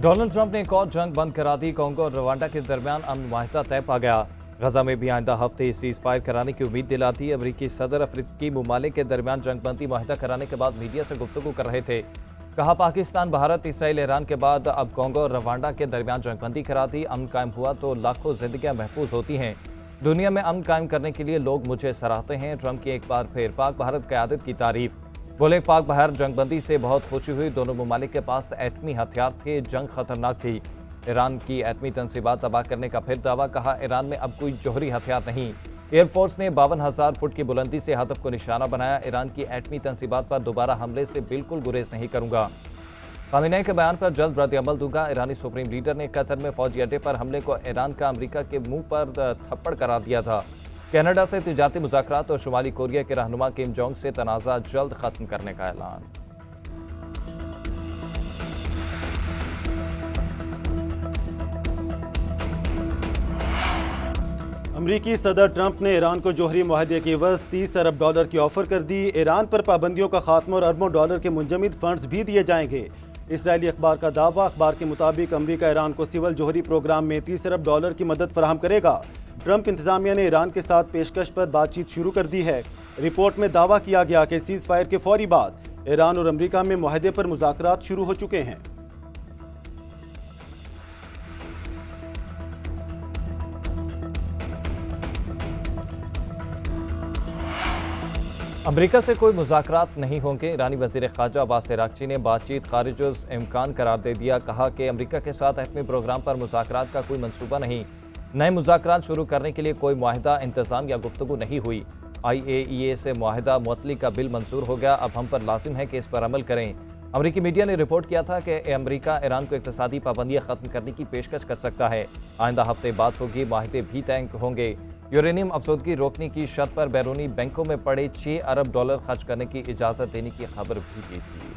Donald Trump ने एक और जंग बंद करा दी। कांगो और रवांडा के दरमियान अमन माहिदा तय पा गया। गजा में भी आइंदा हफ्ते सीज फायर कराने की उम्मीद दिलाती। अमरीकी सदर अफ्रीकी ममालिक के दरमियान जंगबंदी माहिदा कराने के बाद मीडिया से गुफ्तगू कर रहे थे। कहा, पाकिस्तान, भारत, इसराइल, ईरान के बाद अब कांगो और रवांडा के दरमियान जंगबंदी करा दी। अमन कायम हुआ तो लाखों जिंदगियां महफूज होती हैं। दुनिया में अमन कायम करने के लिए लोग मुझे सराहते हैं। ट्रंप की एक बार फिर पाक भारत क़यादत की तारीफ। बोले, पाक बाहर जंगबंदी से बहुत खुशी हुई। दोनों ममालिक के पास एटमी हथियार थे। जंग खतरनाक थी। ईरान की एटमी तनसीबात तबाह करने का फिर दावा। कहा, ईरान में अब कोई जौहरी हथियार नहीं। एयरफोर्स ने 52,000 फुट की बुलंदी से हदफ को निशाना बनाया। ईरान की एटमी तनसीबात पर दोबारा हमले से बिल्कुल गुरेज नहीं करूंगा। खामेनेई के बयान पर जल्द रद्द-ए-अमल दूंगा। ईरानी सुप्रीम लीडर ने कतर में फौजी अड्डे पर हमले को ईरान का अमेरिका के मुंह पर थप्पड़ करार दिया था। कनाडा से तिजारती मुज़ाकरात और शुमाली कोरिया के रहनुमा किम जोंग से तनाज़ा जल्द खत्म करने का ऐलान। अमरीकी सदर ट्रंप ने ईरान को जौहरी मुआहदे के एवज़ $30 अरब की ऑफर कर दी। ईरान पर पाबंदियों का खात्मा और अरबों डॉलर के मुंजमद फंड्स भी दिए जाएंगे। इसराइली अखबार का दावा। अखबार के मुताबिक अमरीका ईरान को सिविल जौहरी प्रोग्राम में $30 अरब की मदद फराहम करेगा। ट्रंप इंतजामिया ने ईरान के साथ पेशकश पर बातचीत शुरू कर दी है। रिपोर्ट में दावा किया गया कि सीज फायर के फौरी बाद ईरान और अमरीका में मुआहदे पर मुज़ाकरात शुरू हो चुके हैं। अमरीका से कोई मुज़ाकरात नहीं होंगे। ईरानी वज़ीर ख़ारजा अब्बास अराग़ची ने बातचीत खारिजुल इम्कान करार दे दिया। कहा कि अमरीका के साथ एटमी प्रोग्राम पर मुज़ाकरात का कोई मंसूबा नहीं। नए मुज़ाकरात शुरू करने के लिए कोई मुआहिदा, इंतज़ाम या गुफ्तगू नहीं हुई। IAEA से मुआहिदा मुअत्तली का बिल मंजूर हो गया। अब हम पर लाजिम है कि इस पर अमल करें। अमरीकी मीडिया ने रिपोर्ट किया था कि अमरीका ईरान को इक़्तिसादी पाबंदियाँ ख़त्म करने की पेशकश कर सकता है। आइंदा हफ्ते बात होगी। मुआहिदे भी तय होंगे। यूरेनियम अफसोदगी रोकने की शर्त पर बैरूनी बैंकों में पड़े $6 अरब खर्च करने की इजाज़त देने की खबर भी दी थी।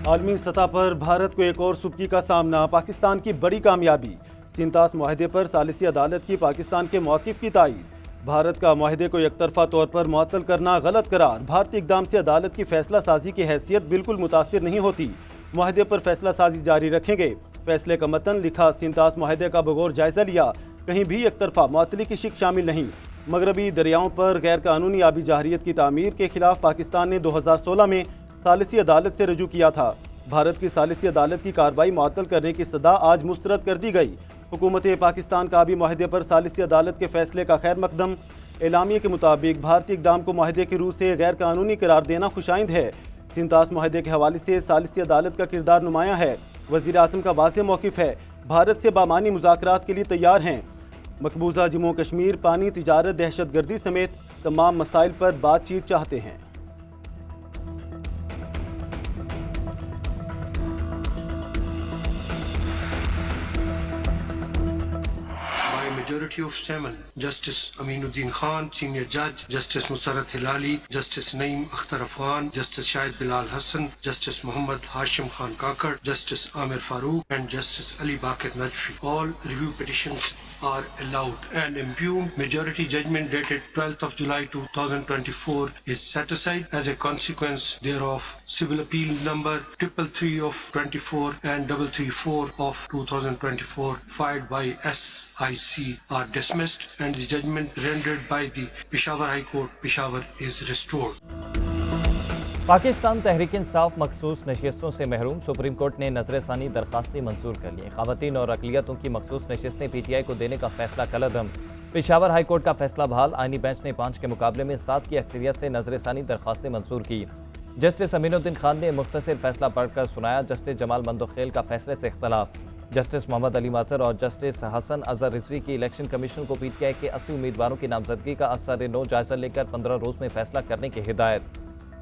आलमी सतह पर भारत को एक और सुबकी का सामना। पाकिस्तान की बड़ी कामयाबी। सिंतास मुआहदे पर सालिसी अदालत की पाकिस्तान के मौक़िफ़ की तायीद। भारत का मुआहदे को एकतरफा तौर पर मुअत्तल करना गलत करार। भारतीय इक़दाम से अदालत की फैसला साजी की हैसियत बिल्कुल मुतासिर नहीं होती। मुआहदे पर फैसला साजी जारी रखेंगे। फैसले का मतन लिखा। सिंतास मुआहदे का बगौर जायजा लिया। कहीं भी एकतरफा मुअत्तली की शिक शामिल नहीं। मगरबी दरियाओं पर गैर कानूनी आबी जाहरियत की तामीर के खिलाफ पाकिस्तान ने 2016 में सालिसी अदालत से रजू किया था। भारत की सालिसी अदालत की कार्रवाई मुअत्तल करने की सदा आज मुस्तरद कर दी गई। हुकूमत पाकिस्तान का आबी मुआहदे पर सालिसी अदालत के फैसले का खैर मकदम। एलामिया के मुताबिक भारतीय इक़दाम को मुआहदे की रूह से गैर कानूनी करार देना खुशाइंद है। सिंतास मुआहदे के हवाले से सालिसी अदालत का किरदार नुमाया है। वज़ीर आज़म का वाज़ेह मौक़िफ़ है। भारत से बामानी मुज़ाकरात के लिए तैयार हैं। मकबूजा जम्मू कश्मीर, पानी, तिजारत, दहशत गर्दी समेत तमाम मसाइल पर बातचीत चाहते हैं। Majority of 7, Justice Aminuddin Khan, Senior Judge, Justice Musarrat Hilali, Justice Naeem Akhtar Afghan, Justice Shahid Bilal Hassan, Justice Muhammad Hashim Khan Kakar, Justice Amir Farooq, and Justice Ali Bakir Najfi. All review petitions are allowed. An impugned majority judgment dated 12th of July 2024 is set aside. As a consequence thereof, civil appeal number 333 of 24 and 334 of 2024 filed by SIC are dismissed and the judgment rendered by the Peshawar High Court, Peshawar is restored. Pakistan Tehreek Insaf मखसूस नशिस्तों से महरूम। Supreme court ने नजरसानी दरखास्तें मंजूर कर ली। ख़वातीन और अक़लियतों की मखसूस नशिस्तें PTI को देने का फैसला कलअदम। पेशावर हाई कोर्ट का फैसला बहाल। आईनी बेंच ने 5 के मुकाबले में 7 की अक्सरियत से नजरसानी दरखास्तें मंजूर की। जस्टिस अमीनुद्दीन खान ने मुख्तसर फैसला पढ़कर सुनाया। जस्टिस जमाल मंदोखेल का फैसले से इख्तलाफ। जस्टिस मोहम्मद अली मासर और जस्टिस हसन अजहर रिजवी की इलेक्शन कमीशन को PTI के 80 उम्मीदवारों की नामजदगी का असर-ए-नौ जायजा लेकर 15 रोज में फैसला करने की हिदायत।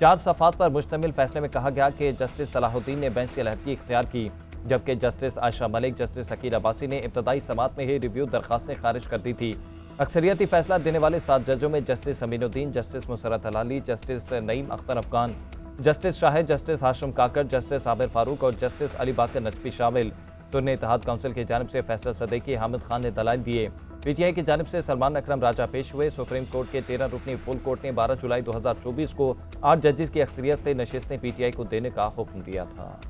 4 सफ़ात पर मुश्तमिल फैसले में कहा गया कि जस्टिस सलाहुद्दीन ने बेंच की अलहदगी इख्तियार की, जबकि जस्टिस आयशा मलिक, जस्टिस अकील अब्बासी ने इब्तदाई समात में ही रिव्यू दरखास्तें खारिज कर दी थी। अक्सरियती फैसला देने वाले 7 जजों में justice Aminuddin, justice Musarrat Hilali, justice Naeem Akhtar Afghan, justice Shahid, justice Hashim Kakar, justice Aamer Farooq और जस्टिस अली बाकर नजफी शामिल। सुन्नी इत्तेहाद काउंसिल की जानिब से फैसला सदे की हामिद खान ने दलाइल दिए। पीटीआई की जानिब से सलमान अकरम राजा पेश हुए। सुप्रीम कोर्ट के 13 रुकनी फुल कोर्ट ने 12 जुलाई 2024 को 8 जजेस की अक्सरियत से नशिस्तें पीटीआई को देने का हुक्म दिया था।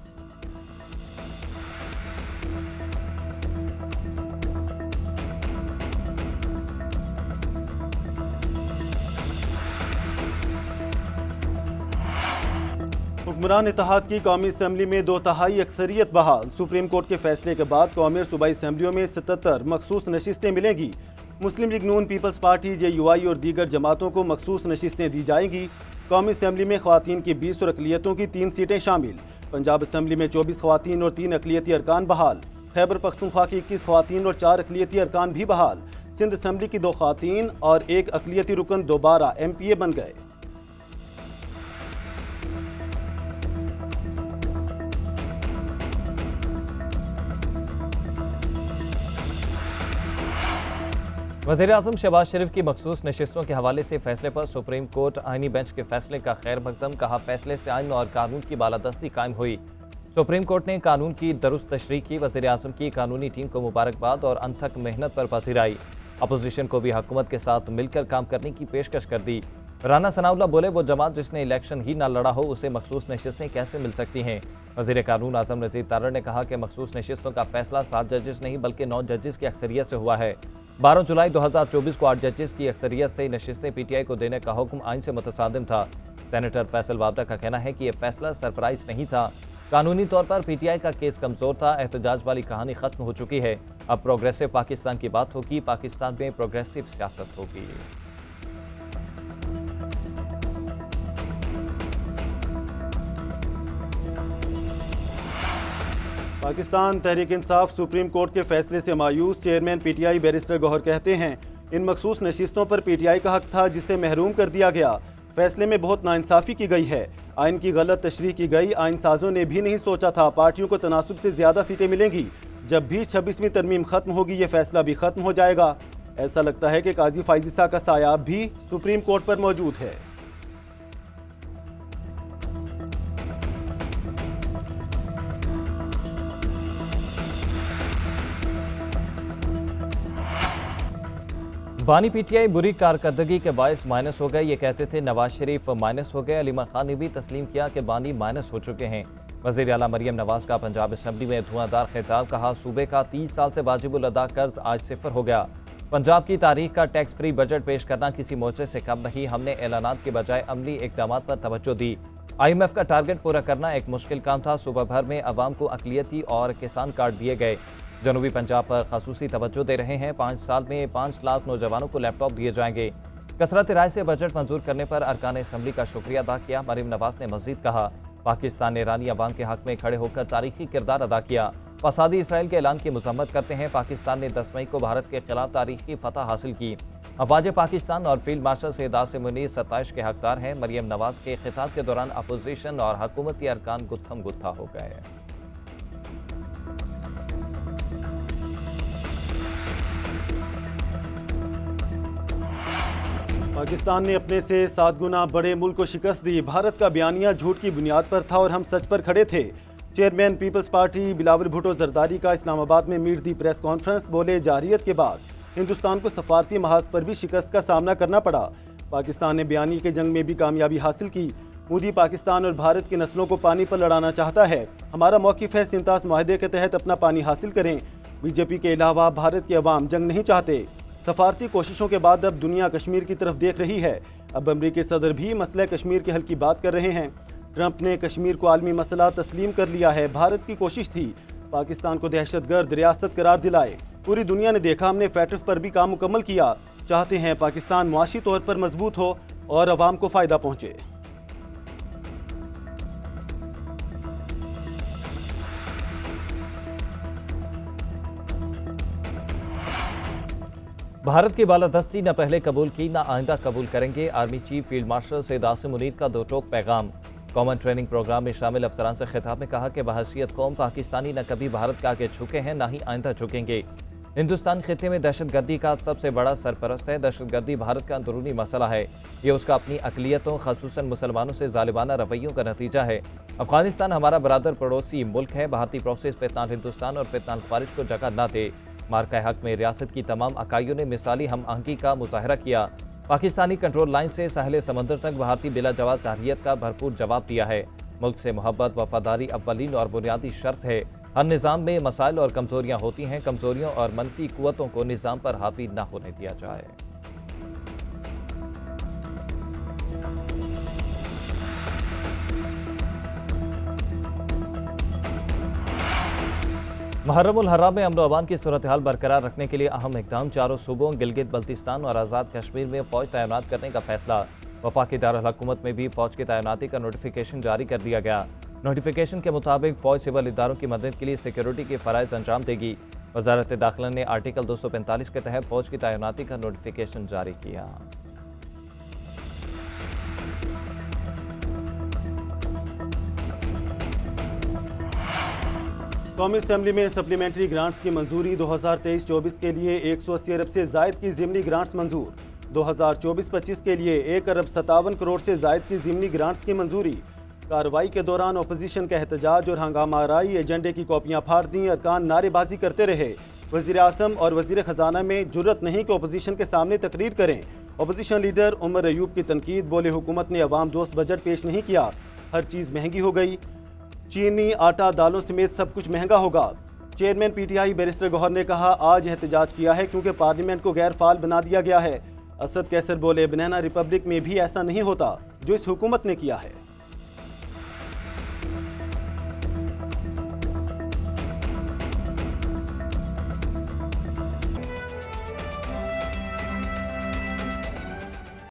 हुक्मरान इत्तेहाद की कौमी असम्बली में 2/3 अक्सरियत बहाल। सुप्रीम कोर्ट के फैसले के बाद कौमी और सूबाई असम्बलियों में 77 मखसूस नशिस्तें मिलेंगी। मुस्लिम लीग नून, पीपल्स पार्टी, JUI और दीगर जमातों को मखसूस नशिस्तें दी जाएंगी। कौमी असम्बली में ख्वातीन की 20 और अकलियतों की 3 सीटें शामिल। पंजाब असम्बली में 24 ख्वातीन और 3 अकलियती अरकान बहाल। खैबर पख्तूनख्वा की 21 ख्वातीन और 4 अकलियती अरकान भी बहाल। सिंध असम्बली की 2 ख्वातीन और 1 अकलियती रुकन दोबारा MPA बन गए। वज़ीर-ए-आज़म शहबाज शरीफ की मखसूस नशिस्तों के हवाले से फैसले पर सुप्रीम कोर्ट आईनी बेंच के फैसले का खैर मकदम। कहा, फैसले से आइन और कानून की बालादस्ती कायम हुई। सुप्रीम कोर्ट ने कानून की दुरुस्त तशरीह की। वज़ीर-ए-आज़म की कानूनी टीम को मुबारकबाद और अनथक मेहनत पर पजीराई। अपोजिशन को भी हुकूमत के साथ मिलकर काम करने की पेशकश कर दी। राना सनाउल्लाह बोले, वो जमात जिसने इलेक्शन ही ना लड़ा हो उसे मखसूस नशिस्तें कैसे मिल सकती हैं। वज़ीर कानून आज़म रज़ीद तारड़ ने कहा कि मखसूस नशिस्तों का फैसला 7 जजेस नहीं बल्कि 9 जजेस की अक्सरियत से हुआ है। 12 जुलाई 2024 को 8 जजेस की अक्सरियत से नशिस्तें पीटीआई को देने का हुक्म आइन से मुतसादिम था। सेनेटर फैसल वाबदा का कहना है कि यह फैसला सरप्राइज नहीं था। कानूनी तौर पर पीटीआई का केस कमजोर था। एहतजाज वाली कहानी खत्म हो चुकी है। अब प्रोग्रेसिव पाकिस्तान की बात होगी। पाकिस्तान में प्रोग्रेसिव सियासत होगी। पाकिस्तान तहरीक इंसाफ सुप्रीम कोर्ट के फैसले से मायूस। चेयरमैन PTI बैरिस्टर गौहर कहते हैं, इन मखसूस नशिस्तों पर PTI का हक था जिसे महरूम कर दिया गया। फैसले में बहुत नाइंसाफ़ी की गई है। आइन की गलत तशरीह की गई। आइन साजों ने भी नहीं सोचा था पार्टियों को तनासुब से ज़्यादा सीटें मिलेंगी। जब भी 26वीं तरमीम खत्म होगी ये फैसला भी खत्म हो जाएगा। ऐसा लगता है कि काजी फाइजिसा का साया भी सुप्रीम कोर्ट पर मौजूद है। बानी PTI बुरी कारकर्दगी के बायस माइनस हो गए। ये कहते थे नवाज शरीफ माइनस हो गए। अलीमा खान ने भी तस्लीम किया कि बानी माइनस हो चुके हैं। वज़ीर आला मरियम नवाज का पंजाब असम्बली में धुआंधार खिताब। कहा, सूबे का 30 साल से वाजिबुल अदा कर्ज आज सिफर हो गया। पंजाब की तारीख का टैक्स फ्री बजट पेश करना किसी मोर्चे से कम नहीं। हमने ऐलानात के बजाय अमली इकदाम पर तवज्जो दी। IMF का टारगेट पूरा करना एक मुश्किल काम था। सूबा भर में अवाम को अकलियती और किसान कार्ड दिए गए। जनूबी पंजाब पर खासूसी तवज्जो दे रहे हैं। 5 साल में 5 लाख नौजवानों को लैपटॉप दिए जाएंगे। कसरत राय से बजट मंजूर करने पर अरकान असम्बली का शुक्रिया अदा किया। मरियम नवाज ने मजीद कहा, पाकिस्तान ने ईरानी अवाम के हक में खड़े होकर तारीखी किरदार अदा किया। फसादी इसराइल के ऐलान की मजम्मत करते हैं। पाकिस्तान ने 10 मई को भारत के खिलाफ तारीखी फतह हासिल की। अफवाज पाकिस्तान और फील्ड मार्शल सैयद से मुनीर 27 के हकदार हैं। मरियम नवाज के खिताब के दौरान अपोजिशन और हुकूमती अरकान गुत्थम गुत्था हो गए। पाकिस्तान ने अपने से 7 गुना बड़े मुल्क को शिकस्त दी। भारत का बयानिया झूठ की बुनियाद पर था और हम सच पर खड़े थे। चेयरमैन पीपल्स पार्टी बिलावल भुट्टो जरदारी का इस्लामाबाद में मीट दी प्रेस कॉन्फ्रेंस। बोले, जारियत के बाद हिंदुस्तान को सफारती महाज पर भी शिकस्त का सामना करना पड़ा। पाकिस्तान ने बयानी के जंग में भी कामयाबी हासिल की। मोदी पाकिस्तान और भारत की नस्लों को पानी पर लड़ाना चाहता है। हमारा मौक़िफ़ है, सिंतास मुआहदे के तहत अपना पानी हासिल करें। बीजेपी के अलावा भारत के अवाम जंग नहीं चाहते। सफारती कोशिशों के बाद अब दुनिया कश्मीर की तरफ देख रही है। अब अमरीकी सदर भी मसला कश्मीर के हल की बात कर रहे हैं। ट्रंप ने कश्मीर को आलमी मसला तस्लीम कर लिया है। भारत की कोशिश थी पाकिस्तान को दहशतगर्द रियासत करार दिलाए। पूरी दुनिया ने देखा, हमने फैटफ पर भी काम मुकम्मल किया। चाहते हैं पाकिस्तान मुआशी तौर पर मजबूत हो और अवाम को फ़ायदा पहुँचे। भारत की बालादस्ती न पहले कबूल की न आइंदा कबूल करेंगे। Army chief field marshal Syed Asim Munir का 2 टोक पैगाम। कॉमन ट्रेनिंग प्रोग्राम में शामिल अफसरान से खिताब में कहा कि बहैसियत कौम पाकिस्तानी न कभी भारत के आगे झुके हैं न ही आइंदा झुकेंगे। हिंदुस्तान खिते में दहशतगर्दी का सबसे बड़ा सरपरस्त है। दहशतगर्दी भारत का अंदरूनी मसला है। ये उसका अपनी अकलियतों ख़ुसूसन मुसलमानों से जालिबाना रवैयों का नतीजा है। अफगानिस्तान हमारा बरादर पड़ोसी मुल्क है। भारतीय प्रोसेस फितनान हिंदुस्तान और फितनान खारिज को जगह न दे। मार्का हक में रियासत की तमाम इकाइयों ने मिसाली हम आहंगी का मुजाहरा किया। पाकिस्तानी कंट्रोल लाइन से साहिल समंदर तक भारतीय बिला जवाब जारहियत का भरपूर जवाब दिया है। मुल्क से मोहब्बत वफादारी अव्वलीन और बुनियादी शर्त है। हर निज़ाम में मसाइल और कमजोरियां होती हैं। कमजोरियों और मनफी कुव्वतों को निज़ाम पर हावी न होने दिया जाए। मुहर्रम उल हर्राम में अमन व अमान की सूरत हाल बरकरार रखने के लिए अहम इकदाम। चारों सूबों गिलगित बल्तिस्तान और आज़ाद कश्मीर में फौज तैनात करने का फैसला। वफाकी दारुल हुकूमत में भी फौज की तैनाती का नोटिफिकेशन जारी कर दिया गया। नोटिफिकेशन के मुताबिक फौज सिविल इदारों की मदद के लिए सिक्योरिटी के फ़राइज़ अंजाम देगी। वजारत दाखिला ने आर्टिकल 245 के तहत फौज की तैनाती का नोटिफिकेशन जारी किया। कौमी असेंबली में सप्लीमेंट्री ग्रांट्स की मंजूरी। 2023-24 के लिए 180 अरब से जायद की ज़िमनी ग्रांट्स मंजूर। 2024-25 के लिए 1 अरब 57 करोड़ से जायद की ज़िमनी ग्रांट्स की मंजूरी। कार्रवाई के दौरान अपोजिशन का एहतजाज और हंगामा आराई, एजेंडे की कॉपियां फाड़ दी, अरकान नारेबाजी करते रहे। वज़ीर आज़म और वज़ीर ख़जाना में जुर्रत नहीं कि अपोजिशन के सामने तकरीर करें। अपोजिशन लीडर उमर अयूब की तनकीद, बोले हुकूमत ने अवाम दोस्त बजट पेश नहीं किया, हर चीज़ महंगी हो गई, चीनी, आटा, दालों समेत सब कुछ महंगा होगा। चेयरमैन PTI बैरिस्टर गौहर ने कहा, आज एहतजाज किया है क्योंकि पार्लियामेंट को गैर फाल बना दिया गया है। असद कैसर बोले, बनाना रिपब्लिक में भी ऐसा नहीं होता जो इस हुकूमत ने किया है।